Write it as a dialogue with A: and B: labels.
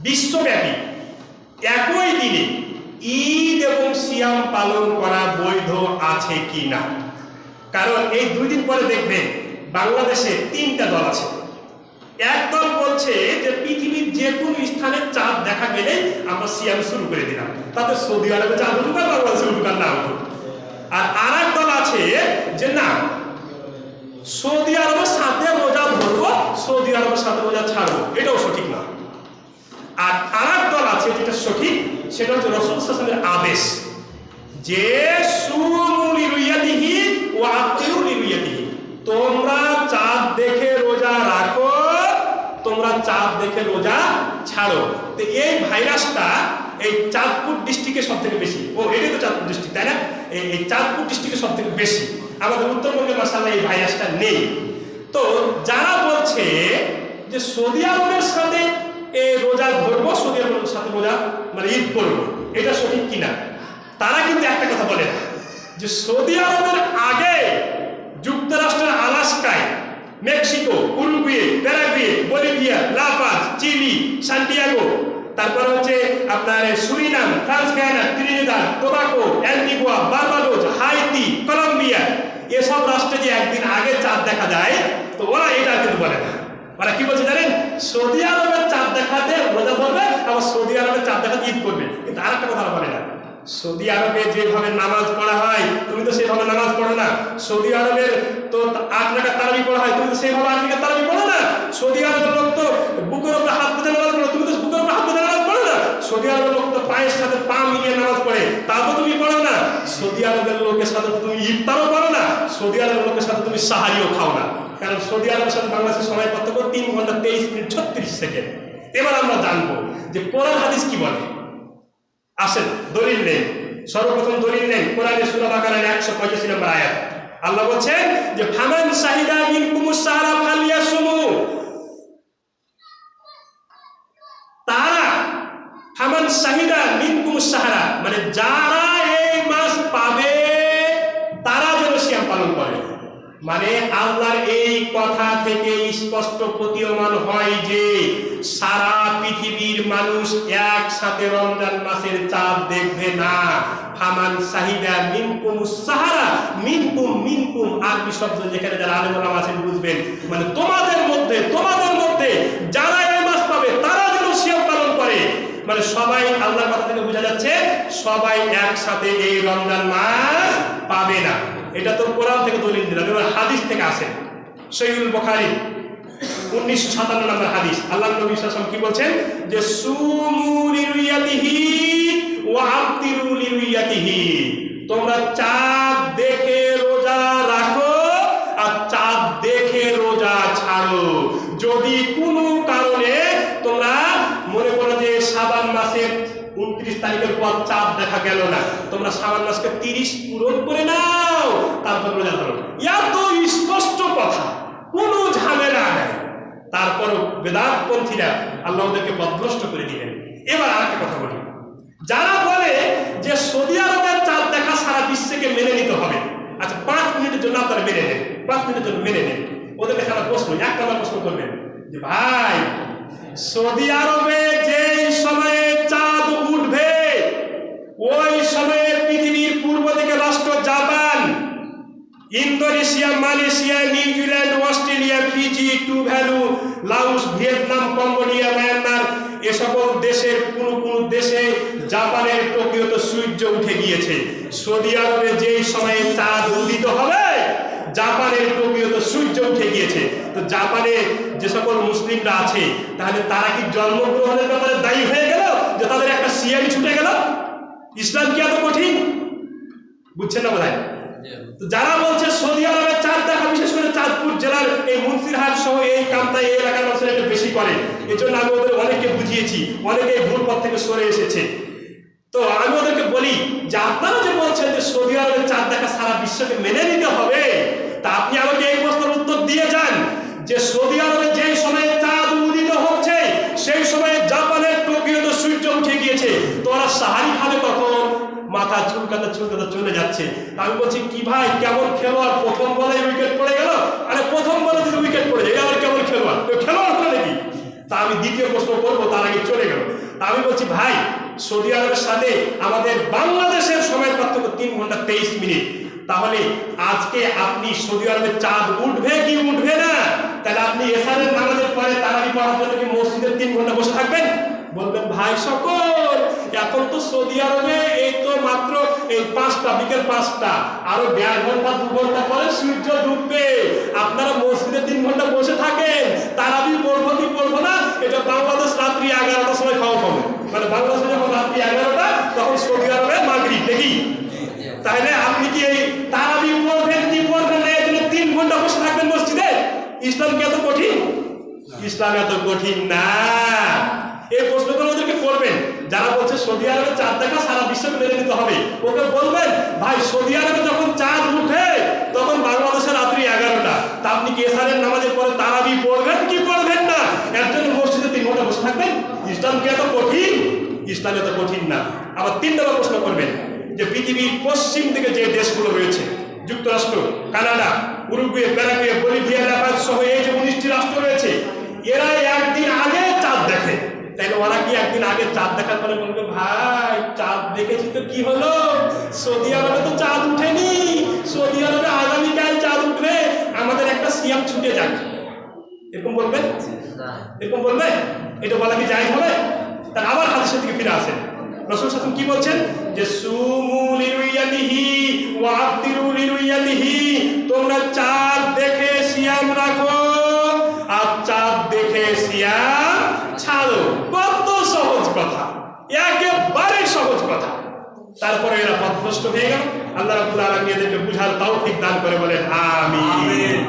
A: বিশ্বব্যাপী একই দিনে ঈদ এবং সিয়াম পালন করা বৈধ আছে কি না। কারণ এই 2 দিন পরে দেখবেন বাংলাদেশে 3টা দল আছে। এক দল বলছে যে পৃথিবীর যে কোনো স্থানে চাঁদ দেখা গেলে আমরা সিয়াম শুরু করে দিলাম, তাতে সৌদি আরবে চাঁদ উঠুক আর বাংলাদেশে উঠুক আর না উঠুক। আর আরেক দল আছে যে না, সৌদি আরবের সাথে রোজা ধরবো, সৌদি আরবের সাথে রোজা ছাড়বো, এটাও সঠিক না। আর আরেক দল আছে যেটা সঠিক, সেটা হচ্ছে রাসূল সাল্লাল্লাহু আলাইহি ওয়াসাল্লামের আদেশ যে সুমু লিরুয়াতিহি ওয়া আফতিরু লিরুয়াতিহি, তোমরা চাঁদ দেখে রোজা রাখো, তোমরা চাঁদ দেখে রোজা ছাড়ো। তো এই ভাইরাসটা এই চাঁদপুর ডিস্ট্রিক্টে সব থেকে বেশি। এটাই তো চাঁদপুর ডিস্ট্রিক্ট, তাই না? এই চাঁদপুর ডিস্ট্রিক্টে সব থেকে বেশি। আমাদের উত্তরবঙ্গে মাশাআল্লাহ এই ভাইরাসটা নেই। তো যারা বলছে যে সৌদি আরবের সাথে রোজা ধরবো, সৌদি আরবের সাথে রোজা মানে ঈদ করবো, এটা সঠিক কিনা, তারা কিন্তু একটা কথা বলে না যে সৌদি আরবের আগে যুক্তরাষ্ট্রের আলাস্কায়, Mexico, Uruguay, Paraguay, Bolivia, La Paz, Chile, Santiago, তারপর হচ্ছে আপনার Suriname, France Guiana, Trinidad, Tobago, Antigua, Barbados, Haiti, Colombia, এসব রাষ্ট্রে যে একদিন আগে চাঁদ দেখা যায়, তো ওরা এটা কিন্তু বলে না। ওরা কি বলছে জানেন? সৌদি আরবের চাঁদ দেখাতে রোজা ধরবে, আবার সৌদি আরবের চাঁদ দেখাতে ঈদ করবে। কিন্তু আর একটা কথা বলে না, সৌদি আরবে যেভাবে নামাজ পড়া হয় তুমি তো সেভাবে নামাজ পড়ো না। সৌদি আরবের তো 8 রাকাত তারাবি পড়া হয়, তুমি তো সেভাবে 8 রাকাত তারাবি পড়ো না। সৌদি আরবের লোক তো বুকের উপরে হাত পেতে নামাজ পড়ো, তুমি তো বুকের উপরে হাত পেতে নামাজ পড়ো না। সৌদি আরবের লোক তো পায়ের সাথে পা মিলিয়ে নামাজ পড়ে, তা তো তুমি পড়ো না। সৌদি আরবের লোকের সাথে তুমি ইফতারও করো না, সৌদি আরবের লোকের সাথে তুমি সাহারিও খাও না। কারণ সৌদি আরবের সাথে বাংলাদেশের সময় পার্থক্য 3 ঘন্টা 23 মিনিট 36 সেকেন্ড। এবার আমরা জানবো যে কোরআন হাদিস কি বলে। আসেন দলিল নেই, সর্বপ্রথম দলিল নেই কোরআনের সূরা বাকারার 185 নম্বর আয়াত। আল্লাহ বলছেন যে ফামান শাহিদা মিনকুমুস সাহরা ফালিয়াসুমু, তারা ফামান শাহিদা মিনকুমুস সাহরা মানে যারা এই মাস পাবে তারা যেন সিয়াম পালন করে। মানে আল্লাহর এই কথা থেকে স্পষ্ট প্রতীয়মান হয় যে সারা পৃথিবীর মানুষ একসাথে রমজান মাসের চাঁদ দেখবে না। ফামান শাহিদা মিনকুমুস সাহরা, মিনকুম মিনকুম আরবি শব্দ, যেখানে যারা আলেম ওলামা আছেন বুঝবেন, মানে তোমাদের মধ্যে যারা এই মাস পাবে তারা যেন সিয়াম পালন করে। মানে সবাই, আল্লাহর কথা থেকে বোঝা যাচ্ছে সবাই একসাথে এই রমজান মাস পাবে না। এটা তো কোরআন থেকে দলিল দিলাম। এবার হাদিস থেকে আসে, সহিহুল বুখারী 1957 নম্বর হাদিস। আল্লাহর নবী সাল্লাল্লাহু আলাইহি ওয়াসাল্লাম কি বলছেন যে সুমু লিরুয়াতিহি ওয়া আফতিরু লিরুয়াতিহি, তোমরা চাঁদ দেখে রোজা রাখো আর চাঁদ দেখে রোজা ছাড়ো। যদি কোনো কারণে তোমরা মনে করো যে শাবান মাসের 29 তারিখের পর চাঁদ দেখা গেল না, তোমরা শাবান মাসকে 30 পূরণ করে নাও, তারপর রোজা ধরো। এত স্পষ্ট কথা, কোনো ঝামেলা নাই। তারপরও বেদাতপন্থীরা আল্লাহ ওদেরকে পথভ্রষ্ট করে দিলেন। এবার আরেকটা কথা বলি, যারা বলে যে সৌদি আরবের চাঁদ দেখা সারা বিশ্বকে মেনে নিতে হবে, আচ্ছা 5 মিনিটের জন্য আপনারা মেনে নেন, 5 মিনিটের জন্য মেনে নেন। ওদের কাছে আমার প্রশ্ন, এক নম্বর প্রশ্ন করবেন যে ভাই সৌদি আরবে যেই সময়ে চাঁদ উঠবে ওই সময়ে পৃথিবীর পূর্ব দিকে রাষ্ট্র Japan, Indonesia, Malaysia, New Zealand, Australia, Fiji, Tuvalu, Laos, Vietnam, Cambodia, Myanmar, এ সকল দেশের কোন দেশে জাপানের টোকিওতে সূর্য উঠে গিয়েছে। সৌদি আরবে যেই সময়ে চাঁদ উদিত হবে জাপানের টোকিওতে সূর্য উঠে গিয়েছে। তো জাপানে যে সকল মুসলিমরা আছে তাহলে তারা কি জন্মগ্রহণের ব্যাপারে দায়ী হয়ে গেল যে তাদের একটা সিয়ারি ছুটে গেল? ইসলাম কি এত কঠিন? বুঝছেন না বোধহয়? তো যারা বলছে সৌদি আরবের চাঁদ দেখা, বিশেষ করে চাঁদপুর জেলার এই মুন্সিরহাট সহ এই কামতাই এই এলাকার মানুষেরা একটু বেশি করে, এজন্য আমি ওদের অনেককে বুঝিয়েছি, অনেকেই ভুল পথ থেকে সরে এসেছে। তো আমি ওদেরকে বলি যে আপনারা যে বলছেন যে সৌদি আরবের চাঁদ দেখা সারা বিশ্বকে মেনে নিতে হবে, তা আপনি আমাকে এই প্রশ্নের উত্তর দিয়ে যান যে সৌদি আরবে যেই সময়ে চাঁদ উদিত হচ্ছে সেই সময়ে জাপানের টোকিওতে সূর্য উঠে গিয়েছে, তো ওরা সাহারি খাবে কখন? মাথা চুলকাতে চলে যাচ্ছে। আমি বলছি কি ভাই, কেমন খেলোয়াড়, প্রথম বলে উইকেট পড়ে গেল? আরে প্রথম বলে যদি উইকেট পড়ে যায় আবার কেমন খেলোয়াড়, খেলোয়াড় নাকি? তা আমি দ্বিতীয় প্রশ্ন করবো, তার আগে চলে গেল। তা আমি বলছি ভাই, সৌদি আরবের সাথে আমাদের বাংলাদেশের সময় পার্থক্য 3 ঘন্টা 23 মিনিট। তাহলে আজকে আপনি সৌদি আরবে চাঁদ উঠবে কি উঠবে না, তাহলে আপনি এশারের নামাজের পরে তারাবি পড়ার জন্য কি মসজিদে 3 ঘন্টা বসে থাকবেন? বলবেন ভাই সকল, এখন তো সৌদি আরবে এই তো মাত্র এই 5টা, বিকেল 5টা, আরো 1.5 ঘন্টা 2 ঘন্টা পরে সূর্য ডুববে, আপনারা মসজিদে 3 ঘন্টা বসে থাকেন, তারাবি পড়বো কি পড়বো না? এটা বাংলাদেশ রাত্রি 11টার সময় খাওয়া হবে, মানে বাংলাদেশে যখন রাত্রি 11টা তখন সৌদি আরবে মাগরিব, নাকি? তাহলে আপনি কি এই তারাবি পড়বেন কি পড়বেন না, এর জন্য 3 ঘন্টা বসে থাকবেন মসজিদে? ইসলাম কি এত কঠিন? ইসলাম এত কঠিন না। এই প্রশ্নগুলো ওদেরকে করবেন, যারা বলছে সৌদি আরবে চাঁদ দেখা সারা বিশ্বকে মেনে নিতে হবে, ওকে বলবেন ভাই সৌদি আরবে যখন চাঁদ উঠে তখন বাংলাদেশের রাত্রি 11টা, তা আপনি কি এশারের নামাজের পরে তারাবি পড়বেন কি পড়বেন না? এর জন্য মসজিদে 3 ঘন্টা বসে থাকবেন? ইসলাম কি এত কঠিন? ইসলাম এত কঠিন না। আবার 3 নম্বর প্রশ্ন করবেন যে পৃথিবীর পশ্চিম দিকে যে দেশগুলো রয়েছে, যুক্তরাষ্ট্র, Canada, Uruguay, Paraguay, Bolivia, Nepal সহ এই যে 19টি রাষ্ট্র রয়েছে, এরা একদিন আগে চাঁদ দেখে, তাইলে ওরা কি একদিন আগে চাঁদ দেখার পরে বলবে ভাই চাঁদ দেখেছি তো কি হলো, সৌদি আরবে তো চাঁদ উঠেনি, সৌদি আরবে আগামীকাল চাঁদ উঠবে, আমাদের একটা সিয়াম ছুটে যাক, এরকম বলবে? এরকম বলবে? এটা বলা কি জায়েজ হবে? তার আবার হাদিসের দিকে ফিরে আসেন, রাসূল সাল্লাল্লাহু আলাইহি ওয়াসাল্লাম কি বলছেন যে সুমু লিরুয়াতিহি ওয়া আফতিরু লিরুয়াতিহি, তোমরা চাঁদ দেখে সিয়াম রাখো আর চাঁদ দেখে সিয়াম ছাড়ো। কত সহজ কথা, একেবারে সহজ কথা। তারপরে এরা পথভ্রষ্ট হয়ে গেল। আল্লাহ রাব্বুল আলামিন এদেরকে বুঝার তৌফিক দান করে, বলেন আমিন।